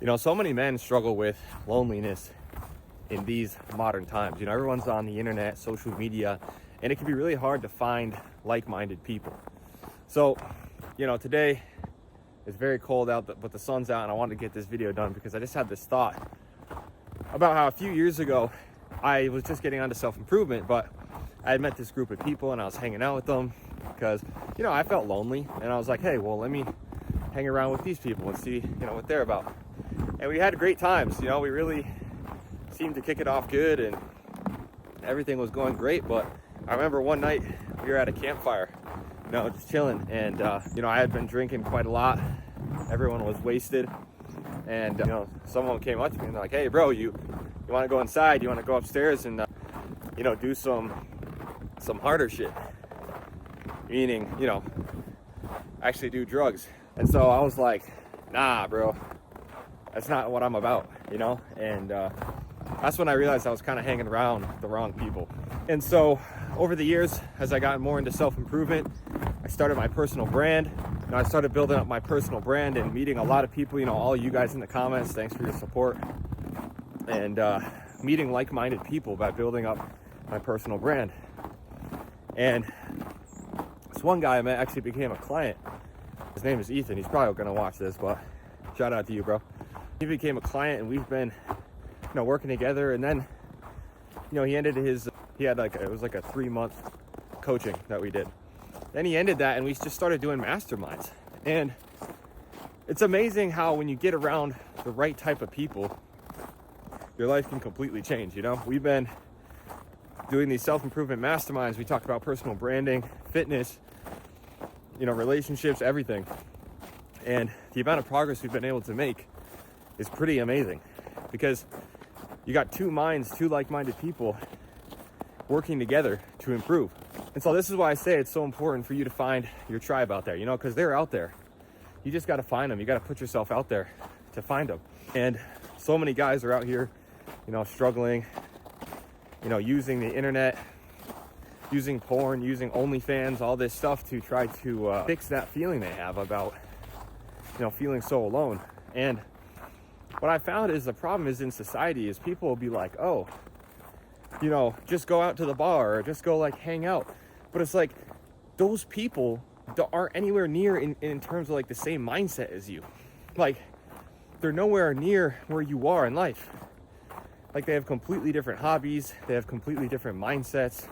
You know, so many men struggle with loneliness in these modern times. You know, everyone's on the internet, social media, and it can be really hard to find like-minded people. So, you know, today it's very cold out, but the sun's out, and I wanted to get this video done because I just had this thought about how a few years ago I was just getting onto self-improvement, but I had met this group of people and I was hanging out with them because, you know, I felt lonely, and I was like, hey, well, let me hang around with these people and see, you know, what they're about. And we had great times. You know, we really seemed to kick it off good and everything was going great. But I remember one night we were at a campfire, you know, just chilling, and you know, I had been drinking quite a lot. Everyone was wasted, and you know, someone came up to me and they're like, hey bro, you want to go inside, you want to go upstairs and you know, do some harder shit, meaning, you know, actually do drugs. And so I was like, nah bro, that's not what I'm about, you know. And that's when I realized I was kind of hanging around the wrong people. And so over the years, as I got more into self-improvement, I started my personal brand. You know, I started building up my personal brand and meeting a lot of people, you know, all you guys in the comments, thanks for your support. And meeting like-minded people by building up my personal brand. And this one guy I met actually became a client. His name is Ethan. He's probably gonna watch this, but shout out to you, bro. He became a client, and we've been, you know, working together. And then, you know, he had it was like a 3-month coaching that we did. Then he ended that, and we just started doing masterminds. And it's amazing how when you get around the right type of people, your life can completely change. You know, we've been doing these self-improvement masterminds. We talk about personal branding, fitness, you know, relationships, everything. And the amount of progress we've been able to make is pretty amazing, because you got two minds, two like-minded people working together to improve. And so this is why I say it's so important for you to find your tribe out there, you know, because they're out there. You just got to find them. You got to put yourself out there to find them. And so many guys are out here, you know, struggling, you know, using the internet, using porn, using OnlyFans, all this stuff to try to fix that feeling they have about, you know, feeling so alone. And what I found is the problem is in society is people will be like, oh, you know, just go out to the bar or just go like hang out. But it's like those people aren't anywhere near in terms of like the same mindset as you. Like they're nowhere near where you are in life. Like they have completely different hobbies. They have completely different mindsets.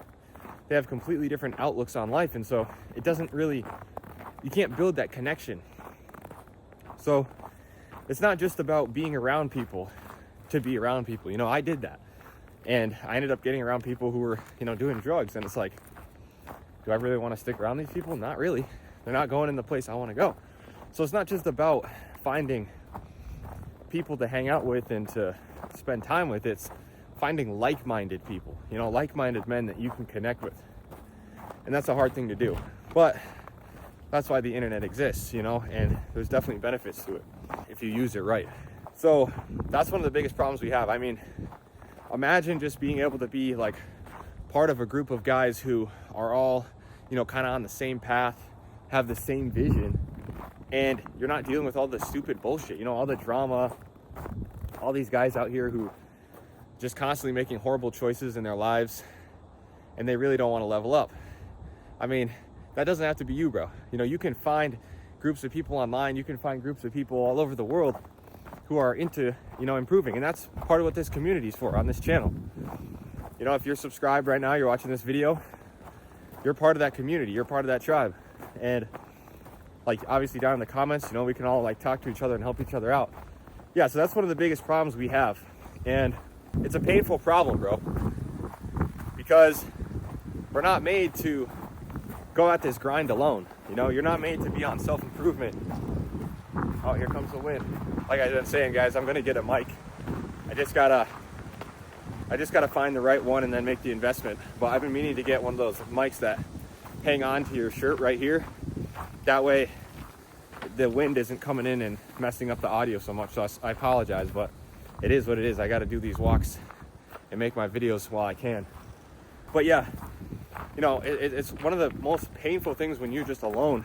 They have completely different outlooks on life. And so it doesn't really, you can't build that connection. So it's not just about being around people to be around people. You know, I did that. And I ended up getting around people who were, you know, doing drugs. And it's like, do I really want to stick around these people? Not really. They're not going in the place I want to go. So it's not just about finding people to hang out with and to spend time with. It's finding like-minded people, you know, like-minded men that you can connect with. And that's a hard thing to do. But that's why the internet exists, you know, and there's definitely benefits to it if you use it right. So that's one of the biggest problems we have. I mean, imagine just being able to be like part of a group of guys who are all, you know, kind of on the same path, have the same vision, and you're not dealing with all the stupid bullshit, you know, all the drama, all these guys out here who just constantly making horrible choices in their lives, and they really don't want to level up. I mean, that doesn't have to be you, bro. You know, you can find groups of people online, you can find groups of people all over the world who are into, you know, improving. And that's part of what this community is for on this channel. You know, if you're subscribed right now, you're watching this video, you're part of that community, you're part of that tribe. And like, obviously down in the comments, you know, we can all like talk to each other and help each other out. Yeah, so that's one of the biggest problems we have. And it's a painful problem, bro, because we're not made to go at this grind alone. You know, you're not made to be on self-improvement. Oh, here comes the wind. Like I've been saying, guys, I'm gonna get a mic. I just gotta find the right one and then make the investment. But I've been meaning to get one of those mics that hang on to your shirt right here. That way the wind isn't coming in and messing up the audio so much. So I apologize, but it is what it is. I got to do these walks and make my videos while I can. But yeah, you know, it's one of the most painful things when you're just alone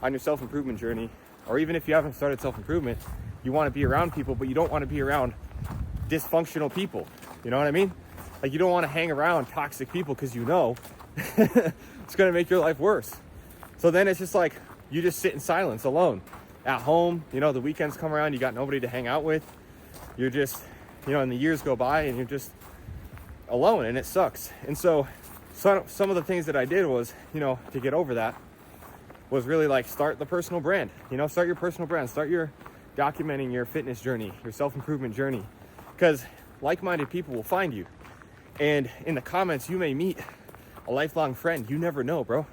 on your self-improvement journey, or even if you haven't started self-improvement, you want to be around people, but you don't want to be around dysfunctional people. You know what I mean? Like, you don't want to hang around toxic people because you know it's going to make your life worse. So then it's just like, you just sit in silence alone at home. You know, the weekends come around, you got nobody to hang out with. You're just, you know, and the years go by and you're just alone, and it sucks. And so some of the things that I did was, you know, to get over that was really like start the personal brand. You know, start your personal brand. Start your documenting your fitness journey, your self-improvement journey, because like-minded people will find you. And in the comments, you may meet a lifelong friend. You never know, bro.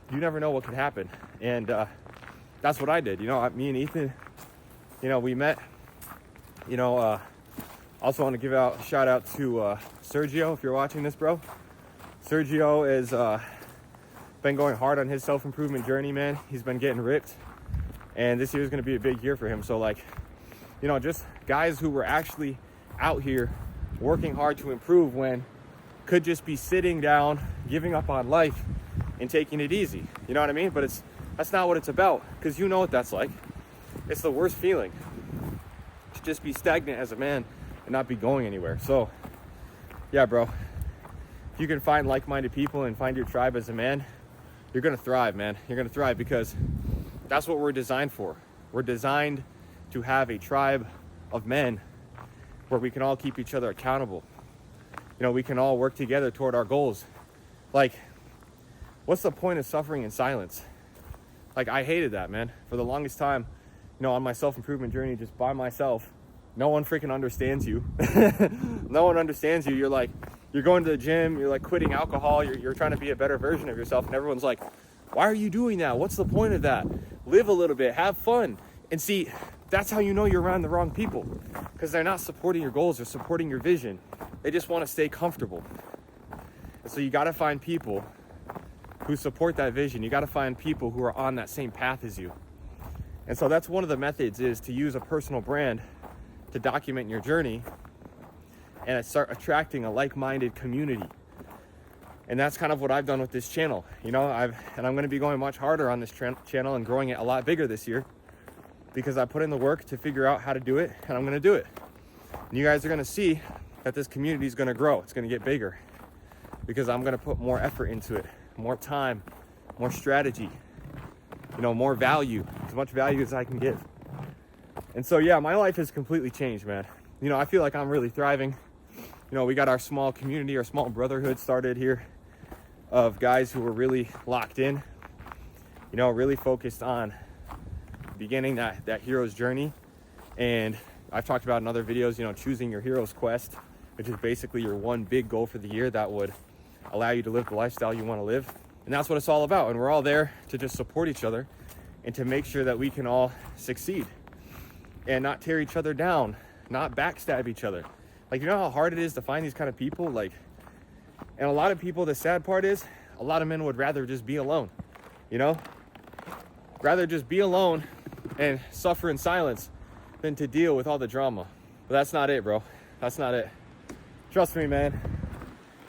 You never know what could happen. And that's what I did. You know, me and Ethan, you know, we met. You know, also want to give out a shout out to Sergio, if you're watching this, bro. Sergio is been going hard on his self-improvement journey, man. He's been getting ripped, and this year is going to be a big year for him. So, like, you know, just guys who were actually out here working hard to improve when could just be sitting down, giving up on life and taking it easy. You know what I mean? But that's not what it's about, because you know what that's like. It's the worst feeling to just be stagnant as a man and not be going anywhere. So yeah, bro, if you can find like-minded people and find your tribe as a man, you're gonna thrive, man. You're gonna thrive, because that's what we're designed for. We're designed to have a tribe of men where we can all keep each other accountable. You know, we can all work together toward our goals. Like, what's the point of suffering in silence? Like, I hated that, man. For the longest time, you know, on my self-improvement journey, just by myself, no one freaking understands you. No one understands you. You're like, you're going to the gym, you're like quitting alcohol, you're trying to be a better version of yourself, and everyone's like, why are you doing that? What's the point of that? Live a little bit, have fun. And see, that's how you know you're around the wrong people, because they're not supporting your goals, they're supporting your vision. They just want to stay comfortable. And so you got to find people who support that vision. You got to find people who are on that same path as you. And so that's one of the methods, is to use a personal brand to document your journey and start attracting a like-minded community. And that's kind of what I've done with this channel. You know, I'm going to be going much harder on this channel and growing it a lot bigger this year, because I put in the work to figure out how to do it, and I'm going to do it. And you guys are going to see that this community is going to grow. It's going to get bigger, because I'm going to put more effort into it, more time, more strategy, you know, more value, as much value as I can give. And so, yeah, my life has completely changed, man. You know, I feel like I'm really thriving. You know, we got our small community, our small brotherhood started here of guys who were really locked in, you know, really focused on beginning that hero's journey. And I've talked about in other videos, you know, choosing your hero's quest, which is basically your one big goal for the year that would allow you to live the lifestyle you want to live. And that's what it's all about. And we're all there to just support each other and to make sure that we can all succeed and not tear each other down, not backstab each other. Like, you know how hard it is to find these kind of people? Like, and a lot of people, the sad part is, a lot of men would rather just be alone, you know? Rather just be alone and suffer in silence than to deal with all the drama. But that's not it, bro. That's not it. Trust me, man.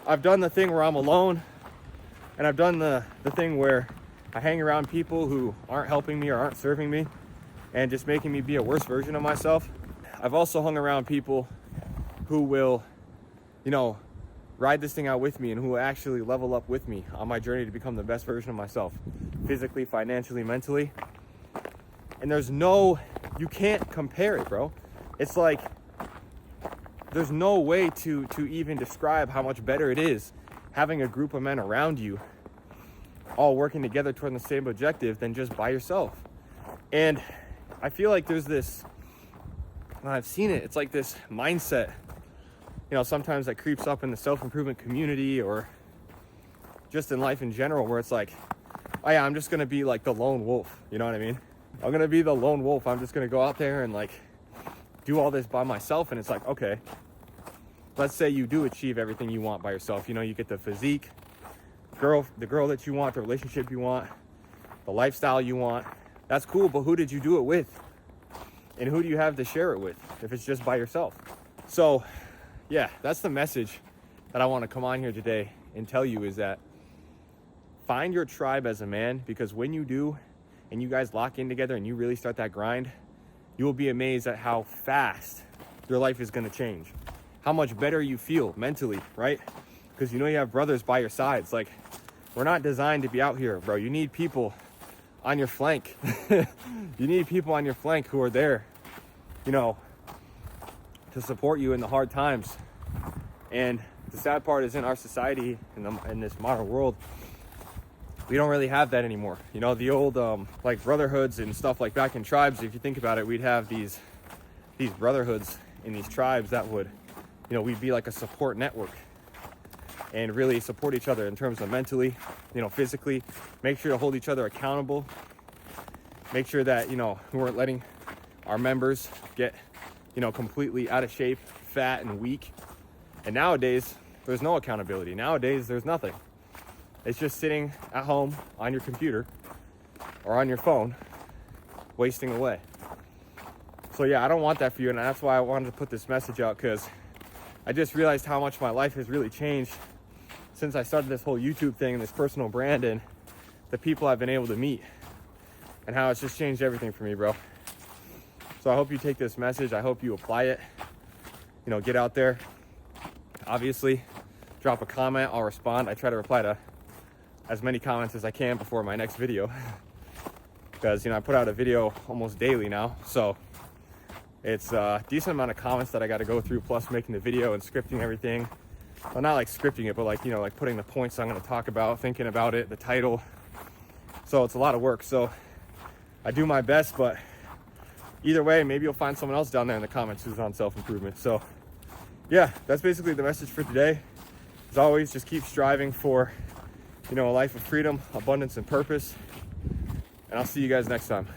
I've done the thing where I'm alone, and I've done the thing where I hang around people who aren't helping me or aren't serving me and just making me be a worse version of myself. I've also hung around people who will, you know, ride this thing out with me and who will actually level up with me on my journey to become the best version of myself, physically, financially, mentally. And you can't compare it, bro. It's like, there's no way to even describe how much better it is having a group of men around you all working together toward the same objective than just by yourself. And I feel like there's this, I've seen it, it's like this mindset, you know, sometimes that creeps up in the self-improvement community or just in life in general, where it's like, oh yeah, I'm just gonna be like the lone wolf, you know what I mean? I'm gonna be the lone wolf. I'm just gonna go out there and like do all this by myself. And it's like, okay, let's say you do achieve everything you want by yourself. You know, you get the physique, the girl that you want, the relationship you want, the lifestyle you want. That's cool, but who did you do it with? And who do you have to share it with if it's just by yourself? So yeah, that's the message that I want to come on here today and tell you, is that find your tribe as a man, because when you do and you guys lock in together and you really start that grind, you will be amazed at how fast your life is going to change, how much better you feel mentally, right? Because you know you have brothers by your sides. Like, we're not designed to be out here, bro. You need people on your flank. You need people on your flank who are there, you know, to support you in the hard times. And the sad part is, in our society, in this modern world, we don't really have that anymore. You know, the old like brotherhoods and stuff, like back in tribes, if you think about it, we'd have these brotherhoods in these tribes that would, you know, we'd be like a support network and really support each other in terms of mentally, you know, physically, make sure to hold each other accountable, make sure that, you know, we weren't letting our members get, you know, completely out of shape, fat and weak. And nowadays, there's no accountability. Nowadays, there's nothing. It's just sitting at home on your computer or on your phone, wasting away. So yeah, I don't want that for you, and that's why I wanted to put this message out, because I just realized how much my life has really changed since I started this whole YouTube thing and this personal brand, and the people I've been able to meet, and how it's just changed everything for me, bro. So I hope you take this message. I hope you apply it. You know, get out there. Obviously, drop a comment. I'll respond. I try to reply to as many comments as I can before my next video, because, you know, I put out a video almost daily now. So it's a decent amount of comments that I got to go through, plus making the video and scripting everything. Well, not like scripting it, but like, you know, like putting the points I'm going to talk about, thinking about it, the title. So it's a lot of work. So I do my best, but either way, maybe you'll find someone else down there in the comments who's on self-improvement. So yeah, that's basically the message for today. As always, just keep striving for, you know, a life of freedom, abundance, and purpose. And I'll see you guys next time.